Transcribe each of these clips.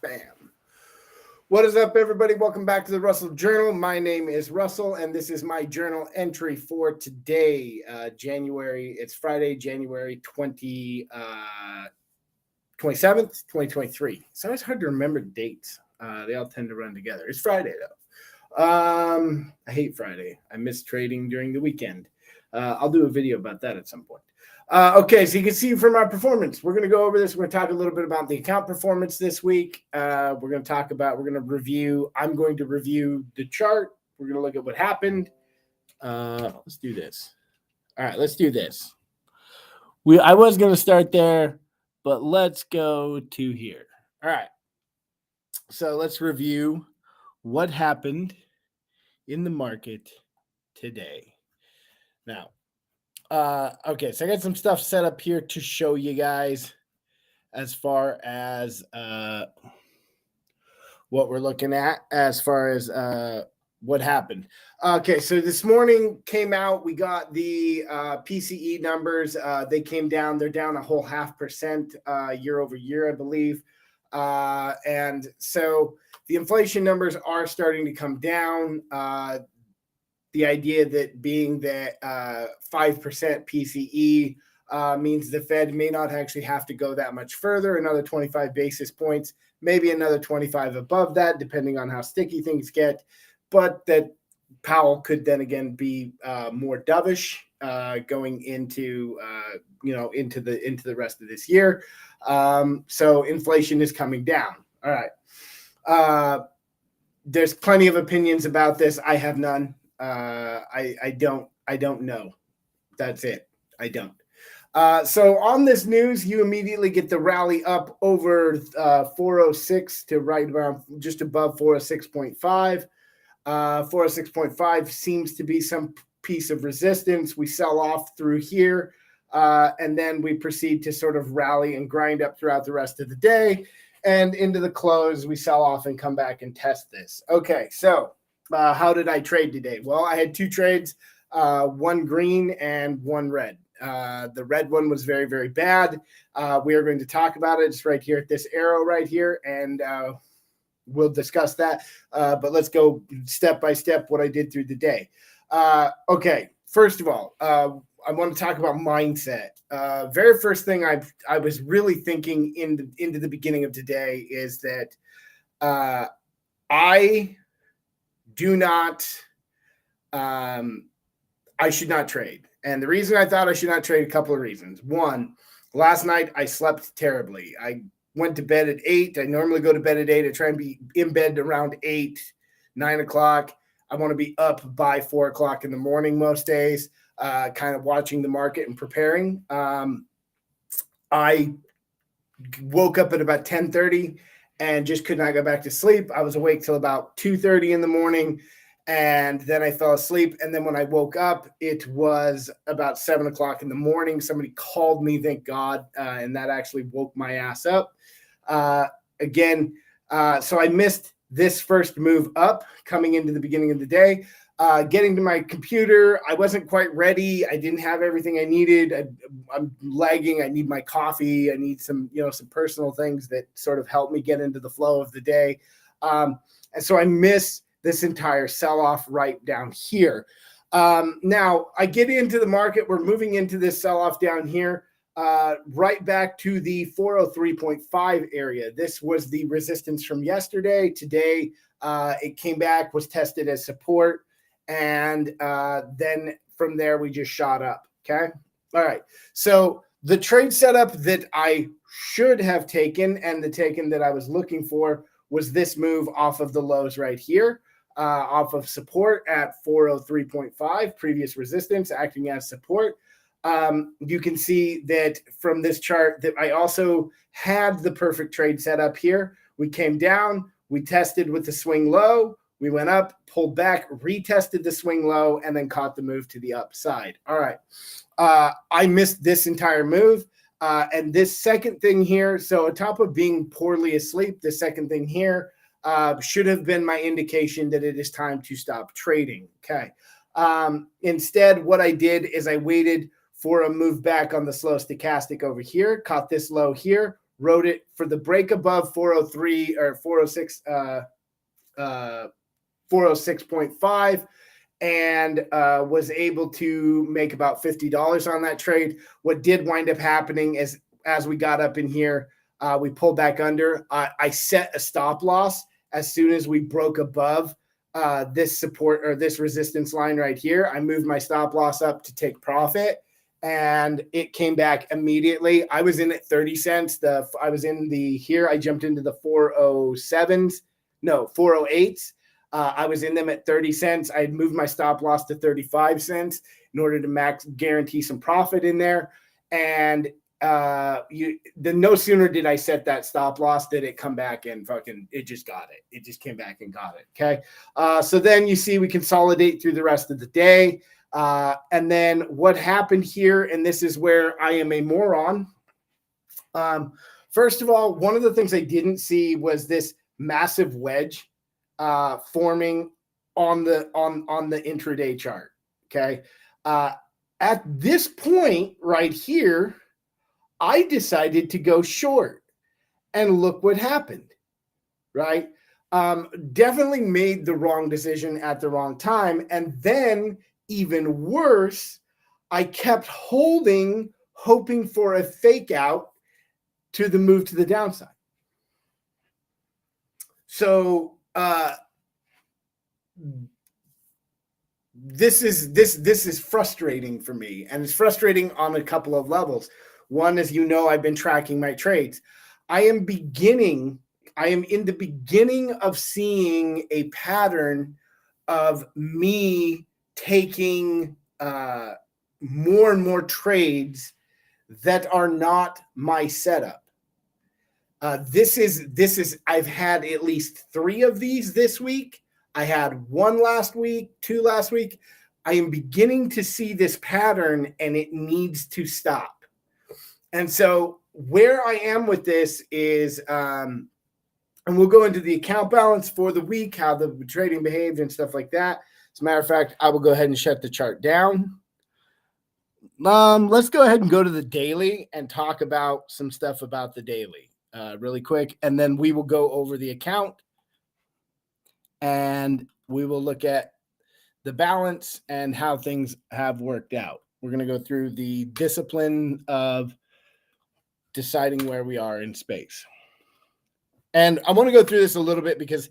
Bam. What is up, everybody? Welcome back to the Russell Journal. My name is Russell, and this is my journal entry for today, It's Friday, January 27th, 2023. It's always hard to remember dates. They all tend to run together. It's Friday, though. I hate Friday. I miss trading during the weekend. I'll do a video about that at some point. Okay, so you can see from our performance, we're going to go over this. We're going to talk a little bit about the account performance this week. We're going to review. I'm going to review the chart. We're going to look at what happened. Let's do this. All right, let's do this. I was going to start there, but let's go to here. All right. So let's review what happened in the market today. Now, okay, so I got some stuff set up here to show you guys as far as what we're looking at as far as what happened. Okay, so this morning came out, we got the PCE numbers. They came down. They're down a whole 0.5% year over year, I believe. And so the inflation numbers are starting to come down. The idea that being that 5% PCE means the Fed may not actually have to go that much further, another 25 basis points, maybe another 25 above that, depending on how sticky things get. But that Powell could then again be more dovish going into into the rest of this year. So inflation is coming down. All right. There's plenty of opinions about this. I have none. I don't know. That's it. I don't. So on this news, you immediately get the rally up over 406 to right around just above 406.5. 406.5 seems to be some piece of resistance. We sell off through here, and then we proceed to sort of rally and grind up throughout the rest of the day. And into the close, we sell off and come back and test this. Okay, so how did I trade today? Well, I had two trades, one green and one red. The red one was very, very bad. We are going to talk about it. It's right here at this arrow right here, and we'll discuss that. But let's go step by step what I did through the day. Okay, first of all, I want to talk about mindset. Very first thing I was really thinking into the beginning of today is that I should not trade. And the reason I thought I should not trade, a couple of reasons. One, last night I slept terribly. I went to bed at 8. I normally go to bed at 8. I try and be in bed around 8, 9 o'clock. I want to be up by 4 o'clock in the morning most days, kind of watching the market and preparing. I woke up at about 10:30 and just could not go back to sleep. I was awake till about 2:30 in the morning, and then I fell asleep. And then when I woke up, it was about 7 o'clock in the morning. Somebody called me, thank God, and that actually woke my ass up. So I missed this first move up coming into the beginning of the day. Getting to my computer, I wasn't quite ready. I didn't have everything I needed. I'm lagging. I need my coffee. I need some personal things that sort of help me get into the flow of the day. And so I miss this entire sell-off right down here. Now I get into the market. We're moving into this sell-off down here, right back to the 403.5 area. This was the resistance from yesterday. Today, it came back, was tested as support. And then from there, we just shot up. Okay. All right. So the trade setup that I should have taken and the taken that I was looking for was this move off of the lows right here, off of support at 403.5, previous resistance acting as support. You can see that from this chart that I also had the perfect trade set up here. We came down, we tested with the swing low. We went up, pulled back, retested the swing low, and then caught the move to the upside. All right. I missed this entire move. And this second thing here, so on top of being poorly asleep, the second thing here should have been my indication that it is time to stop trading. Okay. Instead, what I did is I waited for a move back on the slow stochastic over here, caught this low here, wrote it for the break above 403 or 406, 406.5, and was able to make about $50 on that trade. What did wind up happening is as we got up in here, we pulled back under. I set a stop loss as soon as we broke above this support or this resistance line right here. I moved my stop loss up to take profit, and it came back immediately. I was in at 30 cents. I was in the here. I jumped into the 407s, no 408s. I was in them at 30 cents. I had moved my stop loss to 35 cents in order to guarantee some profit in there. And no sooner did I set that stop loss did it come back and it just got it. It just came back and got it. Okay. So then you see we consolidate through the rest of the day. And then what happened here, and this is where I am a moron. First of all, one of the things I didn't see was this massive wedge forming on the intraday chart. Okay. At this point right here, I decided to go short, and look what happened, right? Definitely made the wrong decision at the wrong time. And then even worse, I kept holding, hoping for a fake out to the move to the downside. So this is frustrating for me, and it's frustrating on a couple of levels. One, as you know, I've been tracking my trades. I am in the beginning of seeing a pattern of me taking more and more trades that are not my setup. This is I've had at least 3 of these this week. I had 1 last week, 2 last week. I am beginning to see this pattern, and it needs to stop. And so where I am with this is, and we'll go into the account balance for the week, how the trading behaved and stuff like that. As a matter of fact, I will go ahead and shut the chart down. Let's go ahead and go to the daily and talk about some stuff about the daily really quick. And then we will go over the account, and we will look at the balance and how things have worked out. We're going to go through the discipline of deciding where we are in space. And I want to go through this a little bit because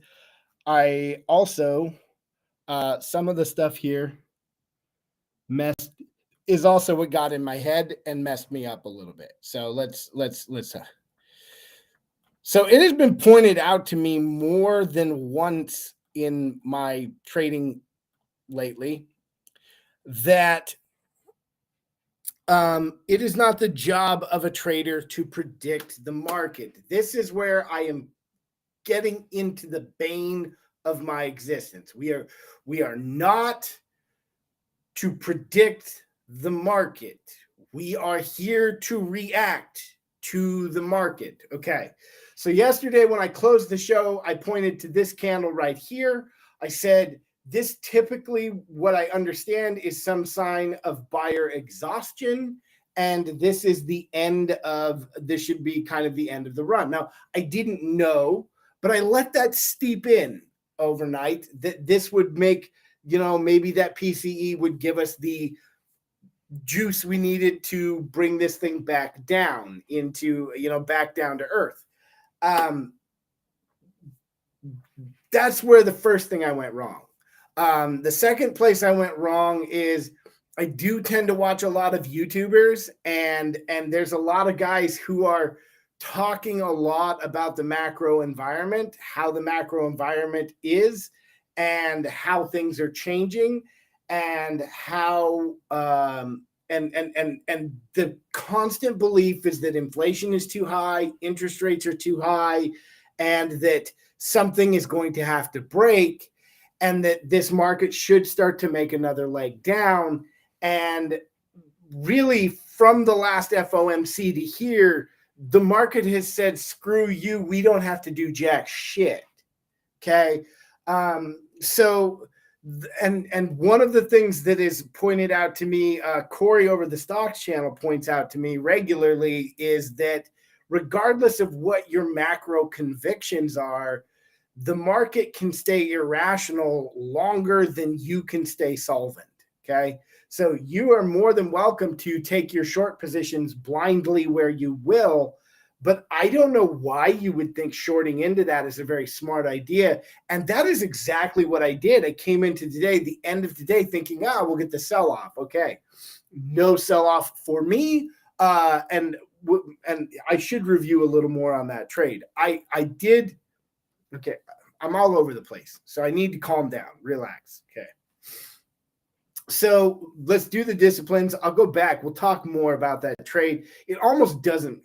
I also, some of the stuff here is also what got in my head and messed me up a little bit. So let's so it has been pointed out to me more than once in my trading lately that it is not the job of a trader to predict the market. This is where I am getting into the bane of my existence. We are not to predict the market. We are here to react to the market. Okay. So yesterday when I closed the show, I pointed to this candle right here. I said, this typically, what I understand, is some sign of buyer exhaustion. And this is the end of, this should be kind of the end of the run. Now, I didn't know, but I let that steep in overnight, that this would make, maybe that PCE would give us the juice we needed to bring this thing back down into, back down to earth. That's where the first thing I went wrong. The second place I went wrong is I do tend to watch a lot of YouTubers, and there's a lot of guys who are talking a lot about the macro environment, how the macro environment is, and how things are changing, and how and the constant belief is that inflation is too high, interest rates are too high, and that something is going to have to break, and that this market should start to make another leg down. And really, from the last FOMC to here, the market has said, screw you, we don't have to do jack shit. Okay. So, and one of the things that is pointed out to me, Corey over the stocks channel points out to me regularly, is that regardless of what your macro convictions are, the market can stay irrational longer than you can stay solvent. Okay. So you are more than welcome to take your short positions blindly where you will. But I don't know why you would think shorting into that is a very smart idea. And that is exactly what I did. I came into today, the end of today, thinking, we'll get the sell off. Okay. No sell off for me. And I should review a little more on that trade. I did. Okay. I'm all over the place. So I need to calm down, relax. Okay. So let's do the disciplines. I'll go back. We'll talk more about that trade. It almost doesn't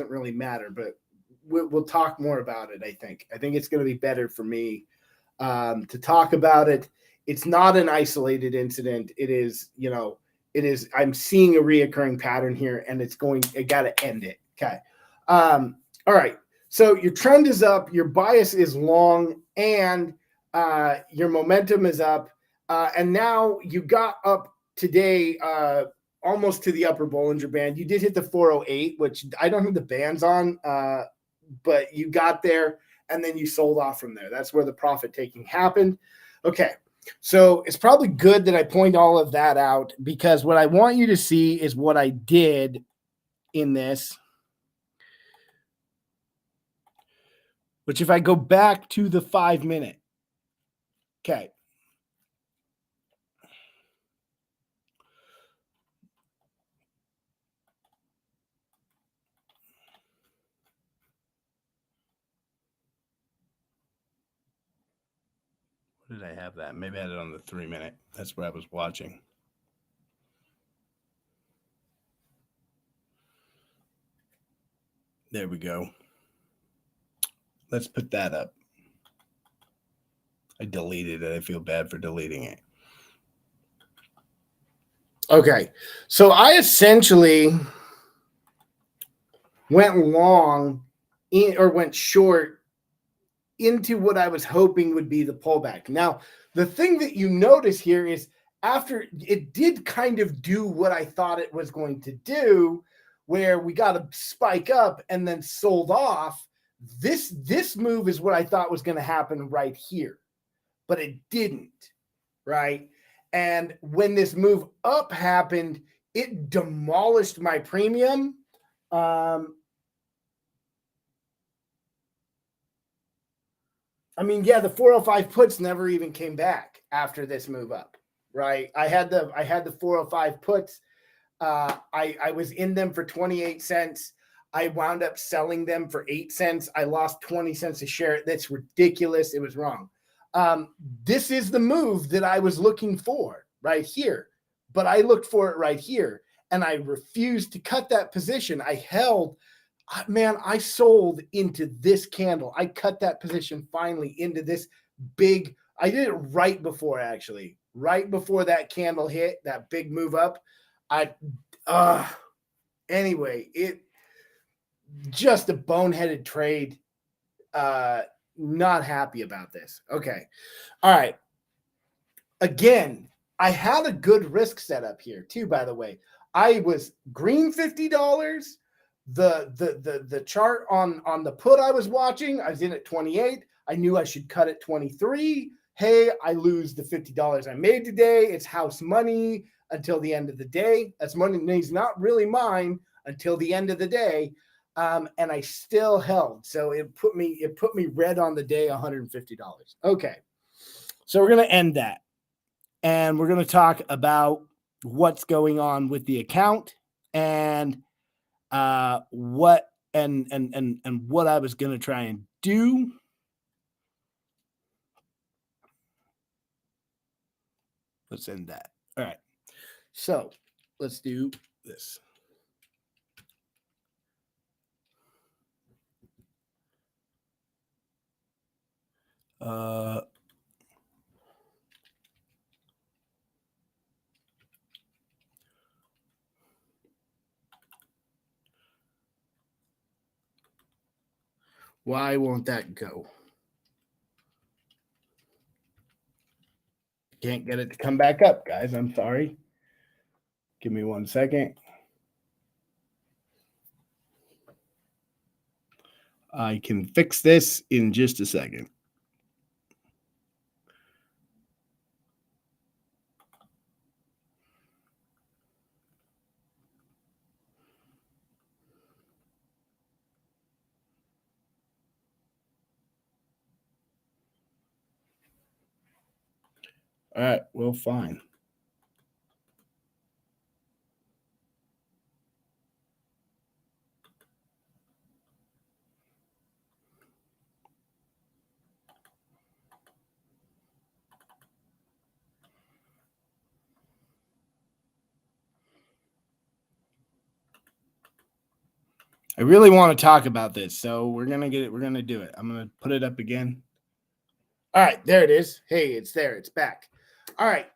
really matter, but we'll talk more about it. I think it's going to be better for me to talk about it. It's not an isolated incident. It is, I'm seeing a reoccurring pattern here, and I got to end it. Okay. All right. So your trend is up, your bias is long, and your momentum is up. And now you got up today almost to the upper Bollinger Band. You did hit the 408, which I don't have the bands on, but you got there, and then you sold off from there. That's where the profit taking happened. Okay, so it's probably good that I point all of that out, because what I want you to see is what I did in this, which if I go back to the 5 minute, okay. Did I have that? Maybe I had it on the 3 minute. That's what I was watching. There we go. Let's put that up. I deleted it. I feel bad for deleting it. Okay. So I essentially went long or went short into what I was hoping would be the pullback. Now, the thing that you notice here is after it did kind of do what I thought it was going to do, where we got a spike up and then sold off. This move is what I thought was going to happen right here, but it didn't, right? And when this move up happened, it demolished my premium. The 405 puts never even came back after this move up, right? I had the 405 puts. I was in them for 28 cents. I wound up selling them for 8 cents. I lost 20 cents a share. That's ridiculous. It was wrong. This is the move that I was looking for right here, but I looked for it right here, and I refused to cut that position. I held. Man, I sold into this candle. I cut that position finally into this big. I did it right before that candle hit, that big move up. Anyway, it just a boneheaded trade. Not happy about this. Okay. All right. Again, I had a good risk setup here too, by the way. I was green $50. The chart on the put I was watching, I was in at 28. I knew I should cut at 23. Hey, I lose the $50 I made today. It's house money until the end of the day. That's money. It's not really mine until the end of the day. And I still held. So it put me red on the day, $150. Okay. So we're going to end that. And we're going to talk about what's going on with the account and what what I was going to try and do. Let's end that. All right. So let's do this. Why won't that go? Can't get it to come back up, guys. I'm sorry. Give me 1 second. I can fix this in just a second. All right, well, fine. I really want to talk about this, so we're gonna get it. We're gonna do it. I'm gonna put it up again. All right, there it is. Hey, it's there. It's back. All right.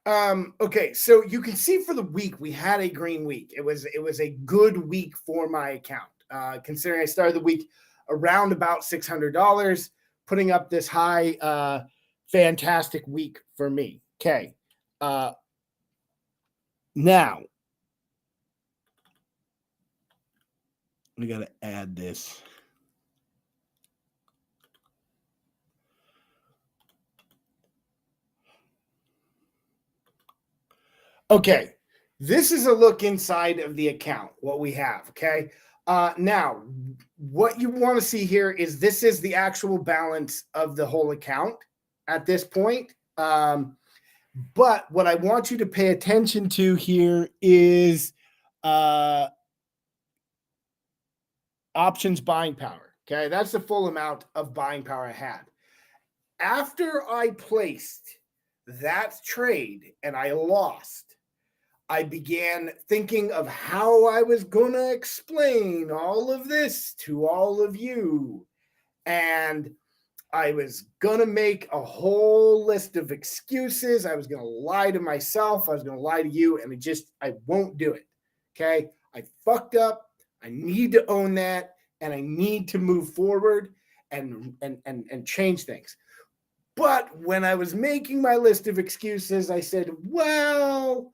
Okay, so you can see for the week we had a green week. It was a good week for my account. Considering I started the week around about $600, putting up this high, fantastic week for me. Okay. Now we got to add this. Okay, this is a look inside of the account, what we have, okay? Now, what you want to see here is this is the actual balance of the whole account at this point. But what I want you to pay attention to here is options buying power, okay? That's the full amount of buying power I had. After I placed that trade and I lost, I began thinking of how I was going to explain all of this to all of you. And I was going to make a whole list of excuses. I was going to lie to myself. I was going to lie to you. And I won't do it. Okay. I fucked up. I need to own that. And I need to move forward and change things. But when I was making my list of excuses, I said, well,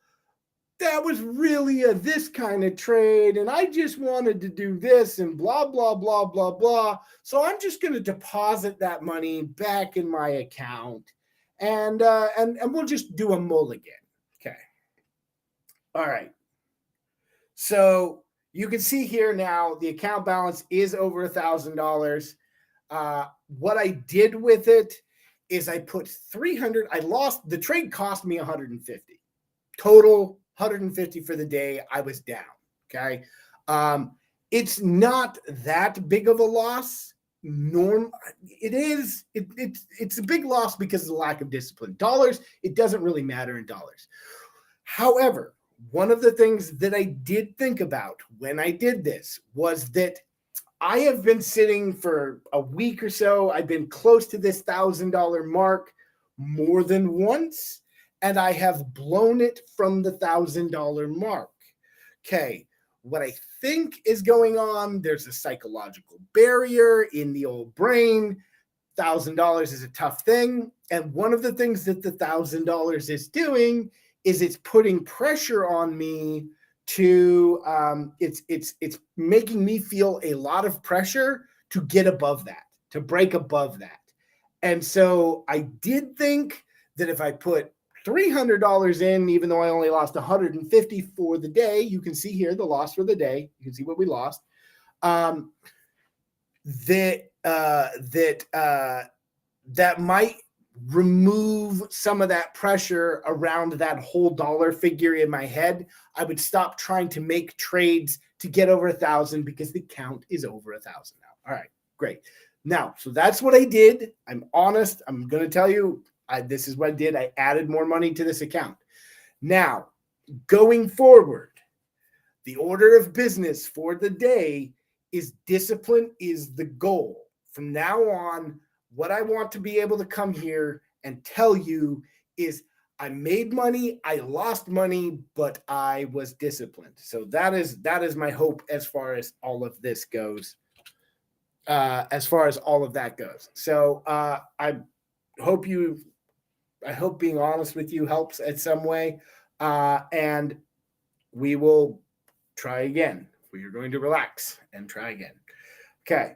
that was really this kind of trade, and I just wanted to do this and blah, blah, blah, blah, blah. So I'm just going to deposit that money back in my account, and we'll just do a mulligan. Okay. All right. So you can see here now the account balance is over $1,000. What I did with it is I put 300. I lost, the trade cost me 150 total. 150 for the day. I was down. Okay. It's not that big of a loss. It is. It's a big loss because of the lack of discipline. Dollars, it doesn't really matter in dollars. However, one of the things that I did think about when I did this was that I have been sitting for a week or so. I've been close to this $1,000 mark more than once, and I have blown it from the $1,000 mark. Okay, what I think is going on, there's a psychological barrier in the old brain. $1,000 is a tough thing. And one of the things that the $1,000 is doing is it's putting pressure on me to, it's making me feel a lot of pressure to get above that, to break above that. And so I did think that if I put $300 in, even though I only lost 150 for the day, you can see here the loss for the day. You can see what we lost. That might remove some of that pressure around that whole dollar figure in my head. I would stop trying to make trades to get over 1,000 because the count is over 1,000 now. All right, great. Now, so that's what I did. I'm honest. I'm going to tell you, this is what I did. I added more money to this account. Now, going forward, the order of business for the day is discipline is the goal. From now on, what I want to be able to come here and tell you is I made money, I lost money, but I was disciplined. So that is my hope as far as all of this goes. As far as all of that goes. So I hope being honest with you helps in some way. And we will try again. We are going to relax and try again. Okay.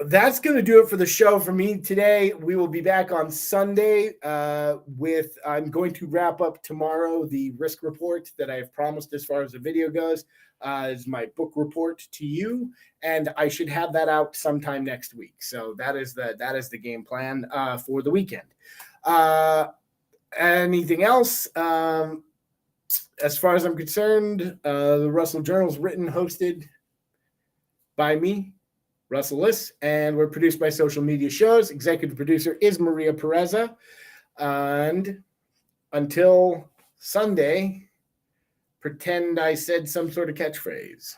That's going to do it for the show for me today. We will be back on Sunday I'm going to wrap up tomorrow the risk report that I have promised as far as the video goes, is my book report to you, and I should have that out sometime next week. So that is the game plan for the weekend. Anything else? As far as I'm concerned, the Russell Journal is written, hosted by me, Russel Liss, and we're produced by Social Media Shows. Executive producer is Maria Pereza. And until Sunday, pretend I said some sort of catchphrase.